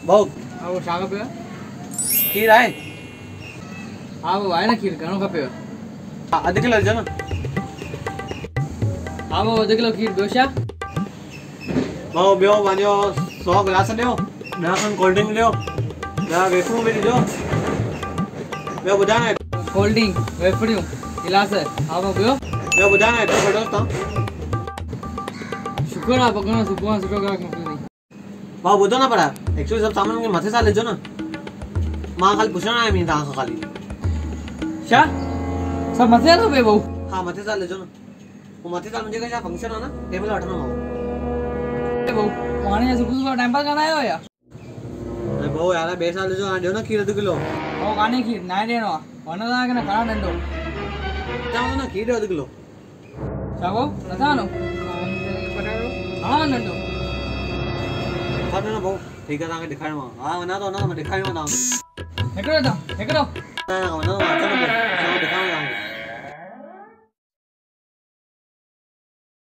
भाऊ वो छा खपेव? खीर आहे? हा वो आहे न खीर, घणो खपेव? अधु किलो विझो न। हा वो अधु किलो खीर, ॿियो छा? भाऊ ॿियो पंहिंजो 100 गिलास ॾियो, 10 खनि कोल्ड ड्रिंक ॾियो, 10 वेफरूं बि ॾिजो। ॿियो ॿुधायो न। कोल्ड ड्रिंक, वेफरियूं, गिलास, हा वो ॿियो? ॿियो ॿुधायो न, एतिरो कढोसि तव्हां। शुक्र आहे भॻवान सुठो ग्राहक मोकिलियो। भाऊ ॿुधो न पर एक्चुअली सभु सामान खे मथे सां लिखजो न। मां खाली पुछण आयो आहियां तव्हां खां खाली। छा? सभु मथे सां खपे भाऊ? हाँ मथे सां लिखजो न। वो मथे सां मुंहिंजे घर छा फंक्शन आहे न, टेबल वठंदोमांव। भाऊ हाणे सुबुह टाइम पास करणु आयो या? अरे भाऊ यार ॿिए साल लिखजो, हाणे ॾियो न खीर अधु किलो। भाऊ कान्हे खीर, न ॾियणो आहे। वञो तव्हांखे न खणा नंढो। चवां न खीर ॾियो अधु किलो। छा भाऊ नथा वञो? हा नंढो। हा न भाऊ ठीकु आहे तव्हांखे ॾेखारियो। हा वञा थो न, मां ॾेखारियो तव्हांखे। हिकिड़ो। न